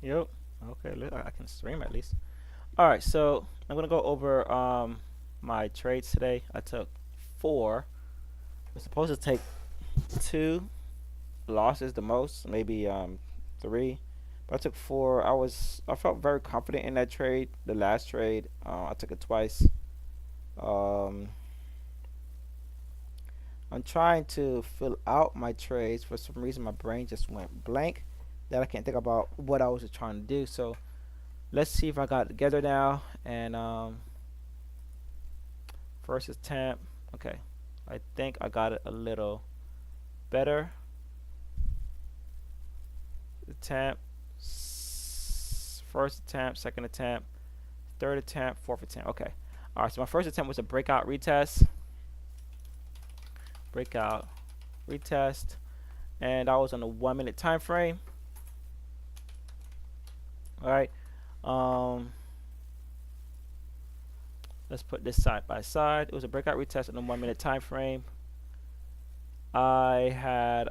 Yep. Okay, look, I can stream at least. All right, so I'm gonna go over my trades today. I took four. I was supposed to take two losses the most, maybe three, but I took four. I felt very confident in that trade. The last trade, I took it twice. Um, I'm trying to fill out my trades. For some reason, my brain just went blank. That I can't think about what I was trying to do. So let's see if I got it together now. And first attempt. Okay, I think I got it a little better. Attempt, first attempt, second attempt, third attempt, fourth attempt. Okay. All right. So my first attempt was a breakout retest. Breakout retest, and I was on a 1 minute time frame. All right. Um, let's put this side by side. It was a breakout retest on a 1 minute time frame. I had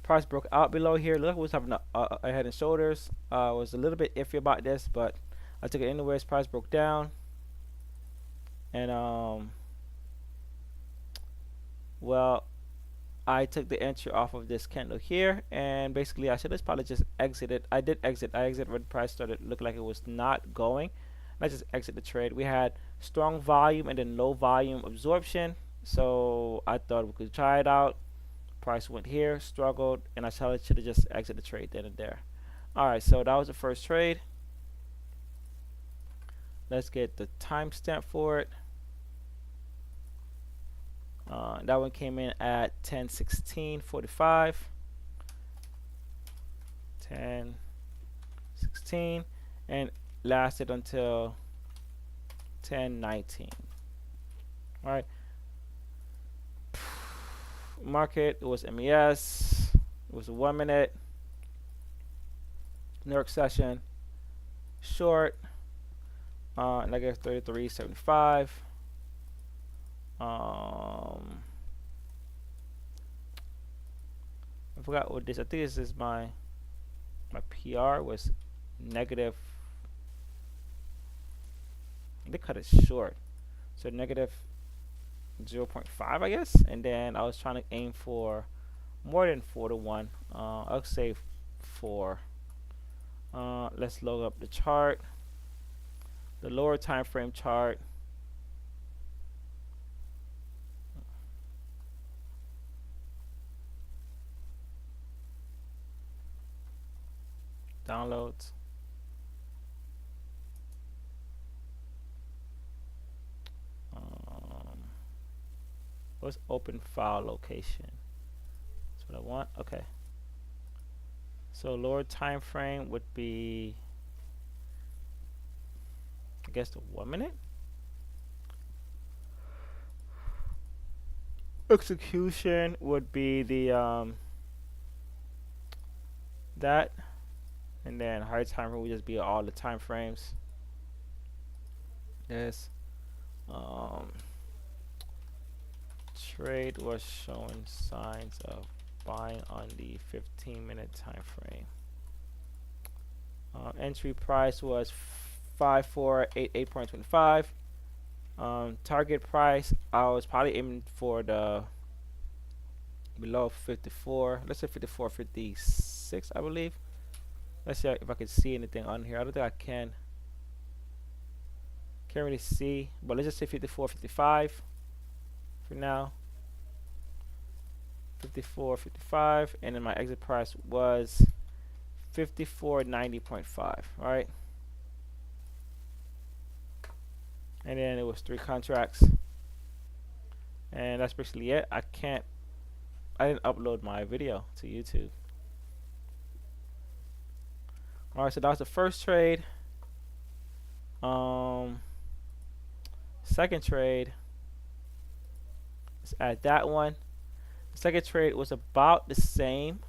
price broke out below here. Look, was having a head and shoulders. I was a little bit iffy about this, but I took it anyways. Price broke down, and well, I took the entry off of this candle here, and basically I should have probably just exited. I did exit. I exited when the price started to look like it was not going. I just exit the trade. We had strong volume and then low volume absorption, so I thought we could try it out. Price went here, struggled, and I should have just exit the trade then and there. All right, so that was the first trade. Let's get the timestamp for it. That one came in at 10:16:45. 10:16, and lasted until 10:19. All right. Market, it was MES. It was a 1 minute. New York session. Short. Negative 33.75. I forgot what this. I think this is my PR was negative. They cut it short, so negative 0.5, I guess. And then I was trying to aim for more than 4 to 1. I'll say 4. Let's load up the chart, the lower time frame chart. Downloads. What's open file location? That's what I want. Okay. So lower time frame would be, I guess, the 1 minute. Execution would be the that, and then higher time frame would just be all the time frames. This trade was showing signs of buying on the 15-minute time frame. Entry price was 5488.25. Target price, I was probably aiming for the below 54. Let's say 54.56, I believe. Let's see if I can see anything on here. I don't think I can. Can't really see, but let's just say 54.55 for now. 54.55, and then my exit price was 54.90.5. All right, and then it was 3 contracts, and that's basically it. I didn't upload my video to YouTube. All right, so that was the first trade. Second trade, let's add that one. The second trade was about the same.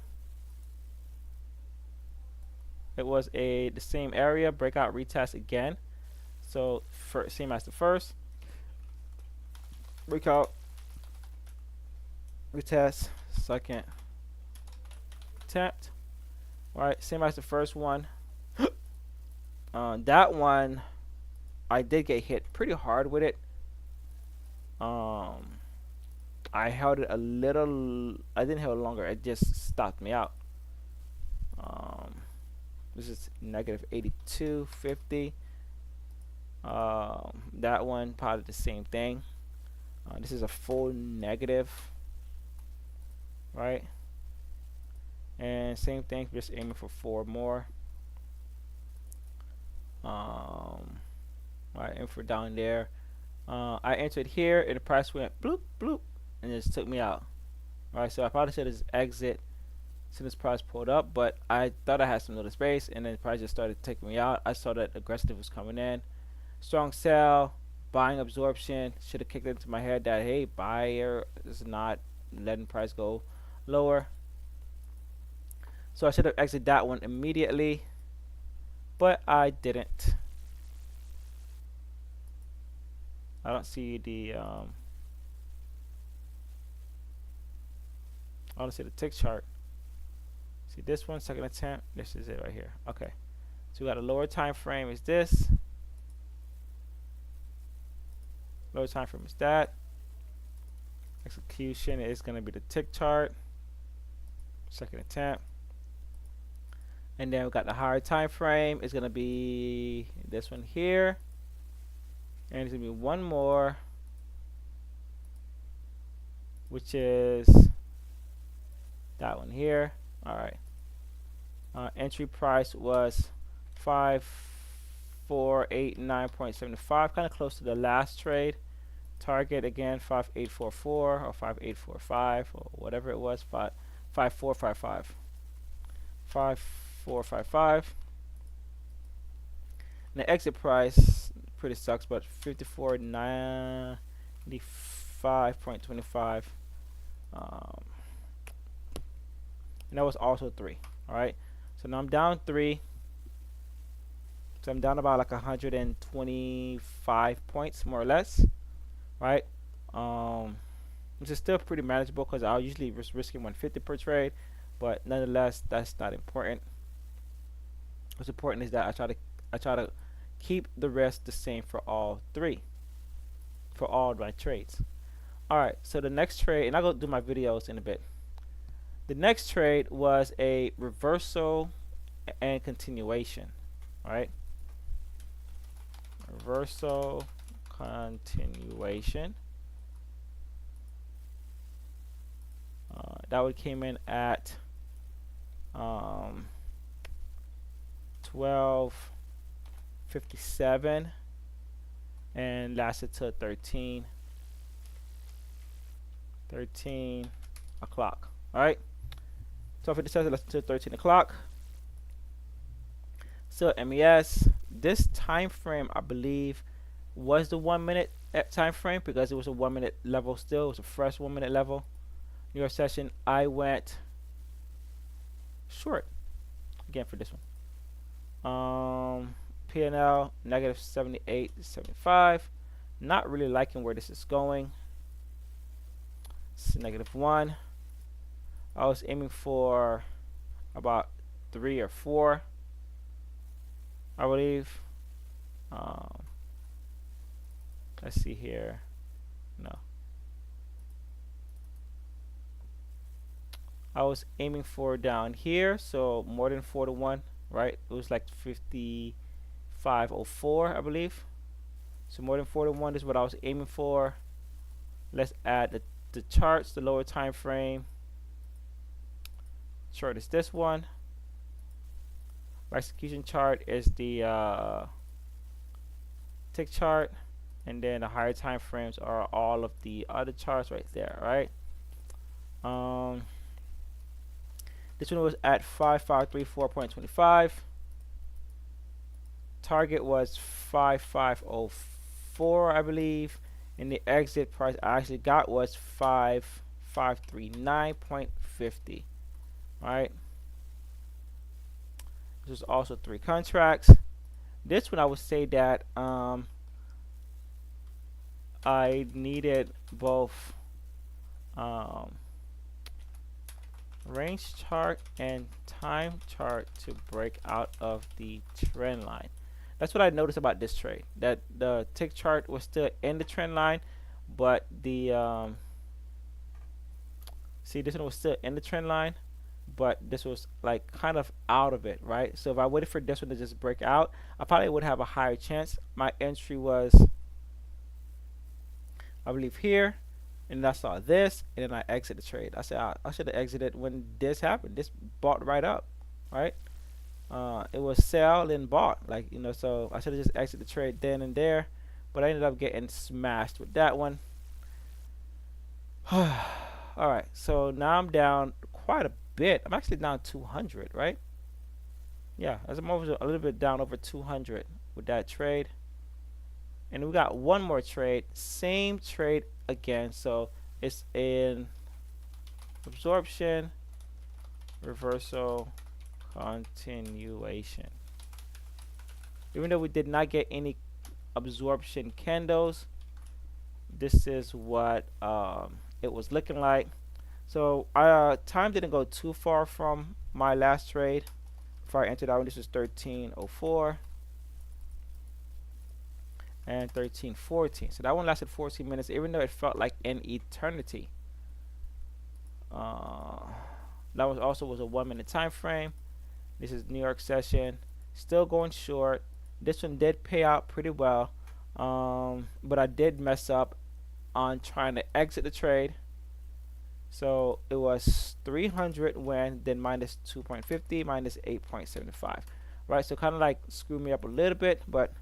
It was the same area, breakout retest again. So same as the first. Breakout retest, second attempt. All right, same as the first one. That one I did get hit pretty hard with it. Um, I held it a little. I didn't hold it longer. It just stopped me out. Um, this is negative 82.50. That one probably the same thing. This is a full negative, right? And same thing, just aiming for 4 more. Right, aim for down there. I entered here, and the price went bloop bloop, and it just took me out. All right, so I probably should have exit as soon as price pulled up, but I thought I had some little space, and then the price just started taking me out. I saw that aggressive was coming in. Strong sell, buying absorption. Should have kicked it into my head that, hey, buyer is not letting price go lower. So I should have exited that one immediately, but I didn't. I don't see the I don't see the tick chart. See this one, second attempt. This is it right here. Okay, so we got a lower time frame is this. Lower time frame is that. Execution is going to be the tick chart. Second attempt. And then we got the higher time frame. It's going to be this one here. And it's going to be one more, which is that one here. All right. Entry price was 5489.75, kind of close to the last trade. Target again 5844 or 5845 or whatever it was, 5455. 5455. And the exit price pretty sucks, but 5495.25. And that was also 3. All right. So now I'm down 3. So I'm down about like 125 points, more or less, right? Which is still pretty manageable because I'll usually risking 150 per trade, but nonetheless, that's not important. What's important is that I try to keep the rest the same for all 3, for all my trades. All right. So the next trade, and I'll go do my videos in a bit. The next trade was a reversal and continuation, right? Reversal, continuation. That one came in at 12:57 and lasted till 13 o'clock. All right. 12:57 lasted till 13 o'clock. So MES, this time frame I believe was the 1 minute time frame because it was a 1 minute level still. It was a fresh 1 minute level. New York session, I went short again for this one. P&L negative 78.75. Not really liking where this is going. It's -1. I was aiming for about 3 or 4, I believe. Let's see here. No. I was aiming for down here, so more than 4-1, right? It was like 55.04, I believe. So more than 4-1 is what I was aiming for. Let's add the charts, the lower time frame. Chart is this one. My execution chart is the tick chart, and then the higher time frames are all of the other charts right there, right? This one was at 5534.25. Target was 5504, I believe, and the exit price I actually got was 5539.50. Right. This was also 3 contracts. This one I would say that I needed both. range chart and time chart to break out of the trend line. That's what I noticed about this trade, that the tick chart was still in the trend line, but the see, this one was still in the trend line, but this was like kind of out of it, right? So if I waited for this one to just break out, I probably would have a higher chance. My entry was, I believe, here, and then I saw this, and then I exited the trade. I said I should have exited when this happened. This bought right up, right? It was sell and bought, like, you know. So I should have just exited the trade then and there, but I ended up getting smashed with that one. All right, so now I'm down quite a bit. I'm actually down 200, right? Yeah, as I'm over a little bit down over 200 with that trade. And we got one more trade, same trade again. So it's an absorption, reversal, continuation. Even though we did not get any absorption candles, this is what it was looking like. So time didn't go too far from my last trade before I entered that one. This is 1304 and 1314. So that one lasted 14 minutes, even though it felt like an eternity. That was also was a 1 minute time frame. This is New York session, still going short. This one did pay out pretty well, but I did mess up on trying to exit the trade. So it was 300 when, then minus 2.50, minus 8.75, right? So kind of like screwed me up a little bit, but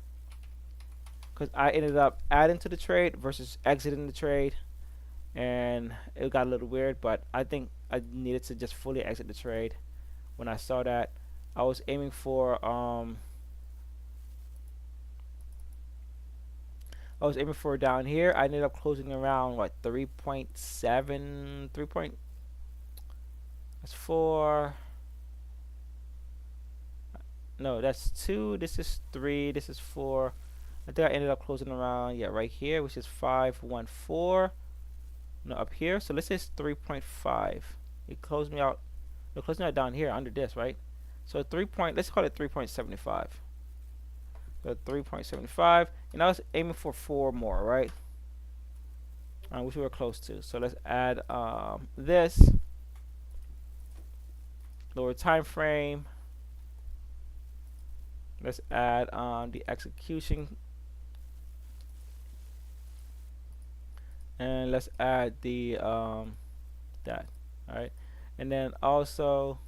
because I ended up adding to the trade versus exiting the trade, and it got a little weird. But I think I needed to just fully exit the trade when I saw that. I was aiming for down here. I ended up closing around what, 3.7, 3 point, that's 4, no, that's 2, this is 3, this is 4. I think I ended up closing around, yeah, right here, which is 514. No, up here. So let's say it's 3.5. It closed me out. No, closed me out down here under this, right? So let's call it 3.75. So 3.75, and I was aiming for 4 more, right? Which we were close to. So let's add this lower time frame. Let's add the execution, and let's add the that. All right, and then also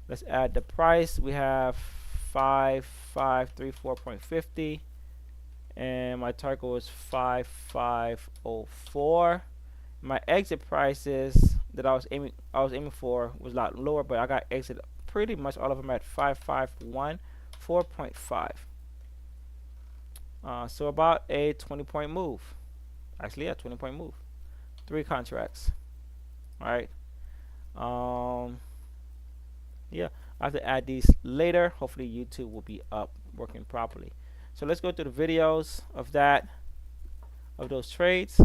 let's add the price. We have 5534.50, and my target was 5504. My exit prices that I was aiming for was a lot lower, but I got exit pretty much all of them at 5514.5. So about a 20-point move. Actually, a 20-point move. 3 contracts. All right. Yeah, I have to add these later. Hopefully YouTube will be up working properly. So let's go through the videos of those trades.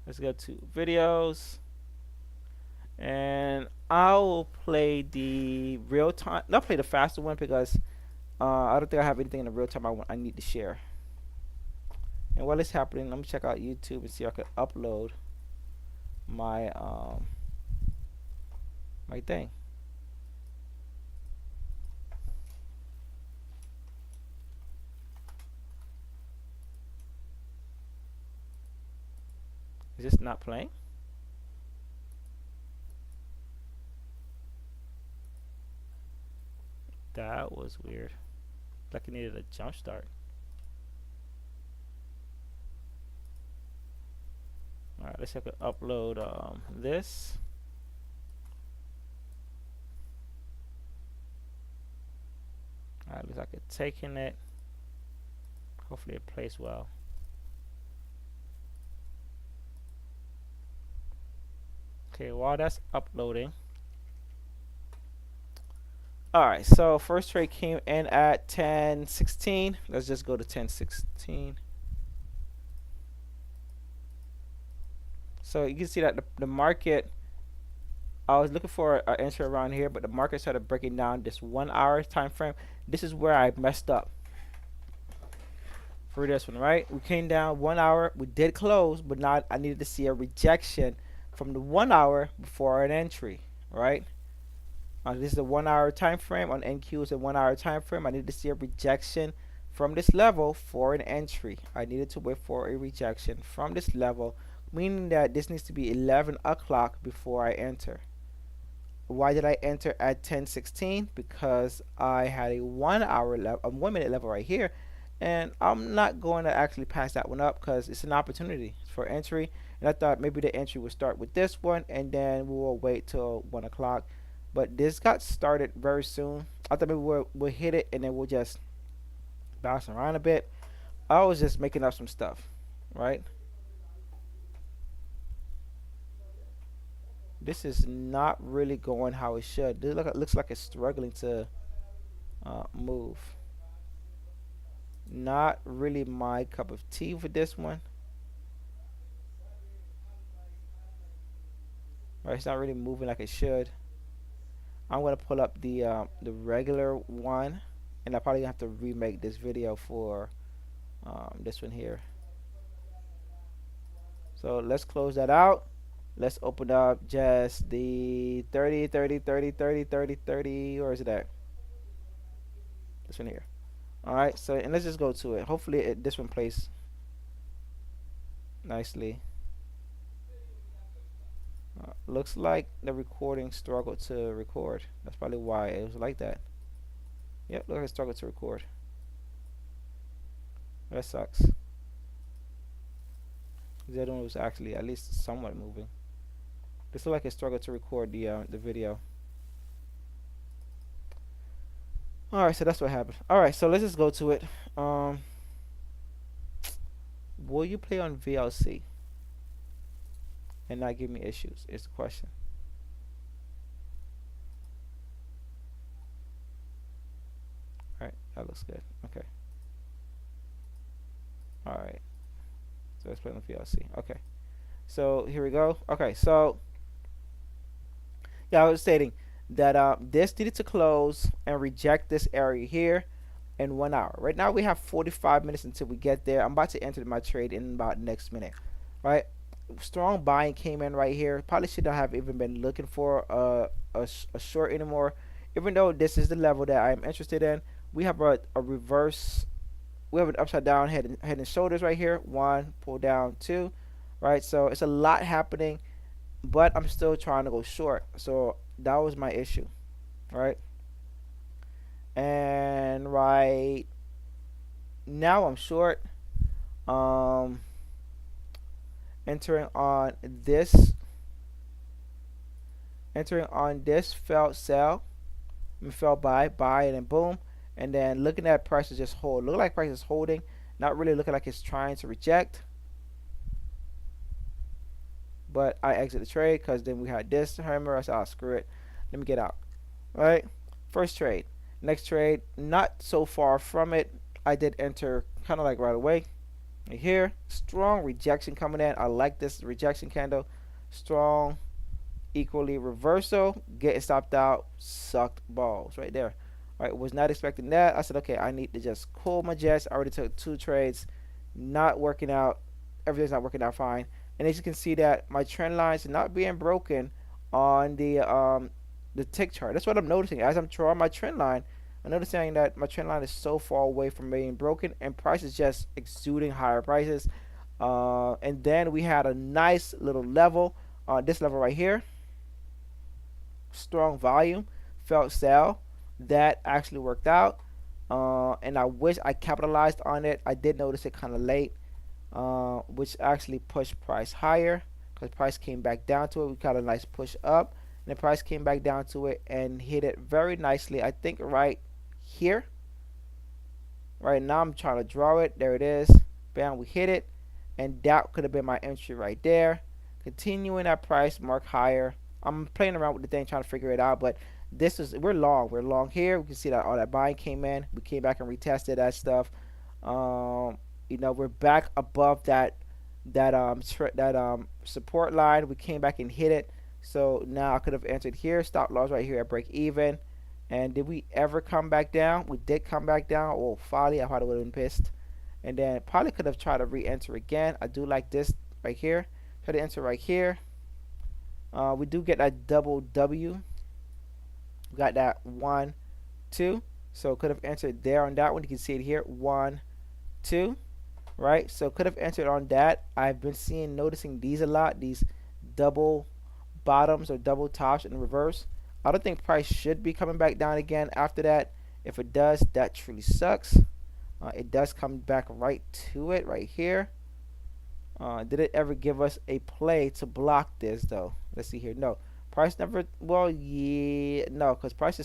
Let's go to videos, and I'll play the real time. I'll play the faster one because I don't think I have anything in the real time I need to share. And while it's happening, let me check out YouTube and see if I can upload my my thing. Is this not playing? That was weird. Like it needed a jump start. Alright, let's see if I can upload this. Alright, looks like it's taking it. Hopefully it plays well. Okay, while that's uploading. Alright, so first trade came in at 10.16. Let's just go to 10.16. So you can see that the market I was looking for an entry around here, but the market started breaking down this 1 hour time frame. This is where I messed up for this one, right? We came down 1 hour. We did close, but now I needed to see a rejection from the 1 hour before an entry, right? This is a 1 hour time frame. On NQ is a 1 hour time frame. I needed to see a rejection from this level for an entry. I needed to wait for a rejection from this level, meaning that this needs to be 11 o'clock before I enter. Why did I enter at 10:16? Because I had a 1 hour level, a 1 minute level right here, and I'm not going to actually pass that one up because it's an opportunity for entry. And I thought maybe the entry would start with this one, and then we'll wait till 1 o'clock. But this got started very soon. I thought maybe we'll hit it and then we'll just bounce around a bit. I was just making up some stuff, right? This is not really going how it should. This looks like it's struggling to move. Not really my cup of tea for this one. Right, it's not really moving like it should. I'm gonna pull up the regular one, and I probably have to remake this video for this one here. So let's close that out. Let's open up just the 30, 30, 30, 30, 30, 30. Where is it at? This one here. All right. So and let's just go to it. Hopefully this one plays nicely. Looks like the recording struggled to record. That's probably why it was like that. Yep, look, it struggled to record. That sucks. The other one was actually at least somewhat moving. This looks like it struggled to record the video. All right, so that's what happened. All right, so let's just go to it. Will you play on VLC and not give me issues? Is the question. All right, that looks good. Okay. All right. So let's play on VLC. Okay. So here we go. Okay, so yeah, I was stating that this needed to close and reject this area here in 1 hour. Right now we have 45 minutes until we get there. I'm about to enter my trade in about next minute. Right, strong buying came in right here. Probably should not have even been looking for a short anymore. Even though this is the level that I'm interested in, we have a reverse. We have an upside down head and shoulders right here. One, pull down, two. Right, so it's a lot happening, but I'm still trying to go short. So that was my issue, right? And right now I'm short. Entering on this failed sell. Fell buy, and then boom. And then looking at prices just hold. Look like price is holding, not really looking like it's trying to reject. But I exit the trade because then we had this hammer. I said, oh, screw it. Let me get out. All right. First trade. Next trade, not so far from it. I did enter kind of like right away. Right here, strong rejection coming in. I like this rejection candle. Strong, equally reversal. Getting stopped out. Sucked balls right there. All right. Was not expecting that. I said, okay, I need to just cool my jets. I already took 2 trades. Not working out. Everything's not working out fine. And as you can see that my trend lines are not being broken on the tick chart. That's what I'm noticing. As I'm drawing my trend line, I'm noticing that my trend line is so far away from being broken, and price is just exuding higher prices. And then we had a nice little level on this level right here. Strong volume, felt sell. That actually worked out. And I wish I capitalized on it. I did notice it kind of late. Which actually pushed price higher because price came back down to it. We got a nice push up, and the price came back down to it and hit it very nicely. I think right here. Right now I'm trying to draw it. There it is. Bam, we hit it, and that could have been my entry right there. Continuing that price mark higher. I'm playing around with the thing trying to figure it out, but we're long here. We can see that all that buying came in. We came back and retested that stuff. We're back above that support line. We came back and hit it. So now I could have entered here, stop loss right here at break even. And did we ever come back down? We did come back down. Oh, folly, I probably would have been pissed. And then probably could have tried to re-enter again. I do like this right here. Try to enter right here. We do get that double W. We got that 1, 2. So could have entered there on that one. You can see it here. 1, 2. Right? So could have entered on that. I've been noticing these a lot. These double bottoms or double tops in reverse. I don't think price should be coming back down again after that. If it does, that truly sucks. It does come back right to it right here. Did it ever give us a play to block this though? Let's see here. No, price never. Well, yeah, no, because price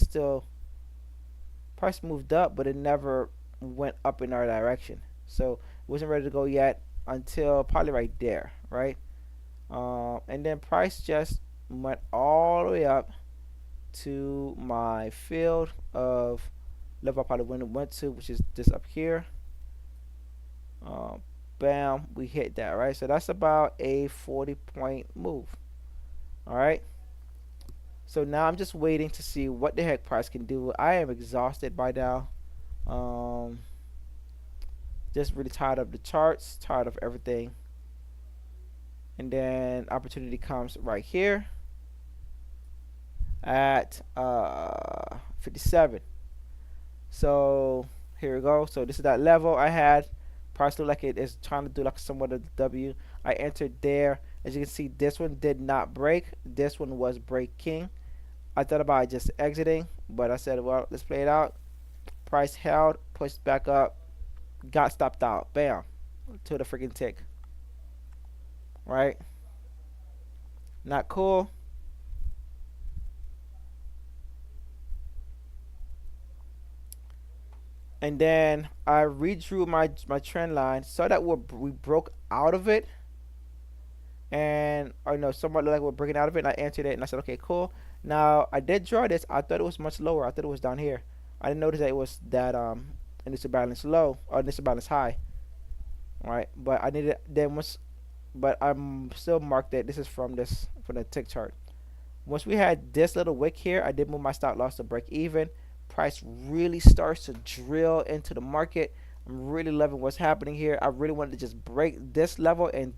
moved up, but it never went up in our direction. So it wasn't ready to go yet until probably right there, right? And then price just went all the way up to my field of level I probably went to, which is this up here. Bam, we hit that, right? So that's about a 40-point move. All right. So now I'm just waiting to see what the heck price can do. I am exhausted by now. Just really tired of the charts, tired of everything. And then opportunity comes right here at 57. So here we go. So this is that level I had. Price look like it is trying to do like somewhat of the W. I entered there. As you can see, this one did not break. This one was breaking. I thought about just exiting, but I said, well, let's play it out. Price held, pushed back up, got stopped out. Bam. To the freaking tick. Right? Not cool. And then I redrew my trend line, saw that we broke out of it, and or no, somewhat like we're breaking out of it. And I entered it, and I said, okay, cool. Now I did draw this. I thought it was much lower. I thought it was down here. I didn't notice that it was that initial balance low or initial balance high. All right, but I needed then once, but I'm still marked that this is from the tick chart. Once we had this little wick here, I did move my stop loss to break even. Price really starts to drill into the market. I'm really loving what's happening here. I really wanted to just break this level and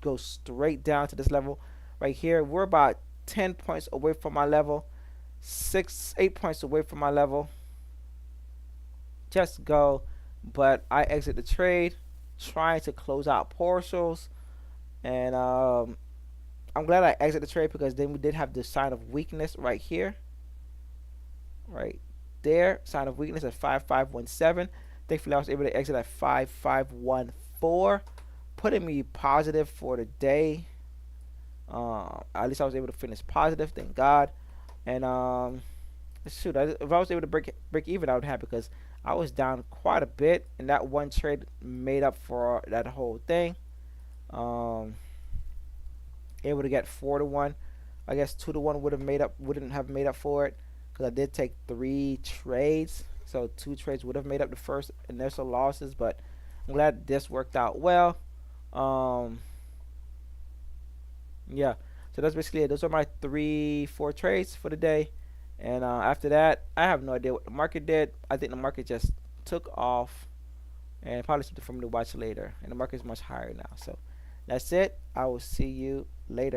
go straight down to this level right here. We're about 10 points away from my level, 8 points away from my level. Just go, but I exit the trade, trying to close out partials, and I'm glad I exit the trade because then we did have the sign of weakness right here, right there, sign of weakness at 5517. Thankfully, I was able to exit at 5514, putting me positive for the day. At least I was able to finish positive, thank God. And shoot, if I was able to break even, I would have, because I was down quite a bit, and that one trade made up for that whole thing. Able to get 4-1. I guess 2-1 wouldn't have made up for it, because I did take 3 trades, so 2 trades would have made up the first initial losses. But I'm glad this worked out well. Yeah, so that's basically it. Those are my 4 trades for the day. And after that, I have no idea what the market did. I think the market just took off, and probably something for me to watch later. And the market is much higher now. So that's it. I will see you later.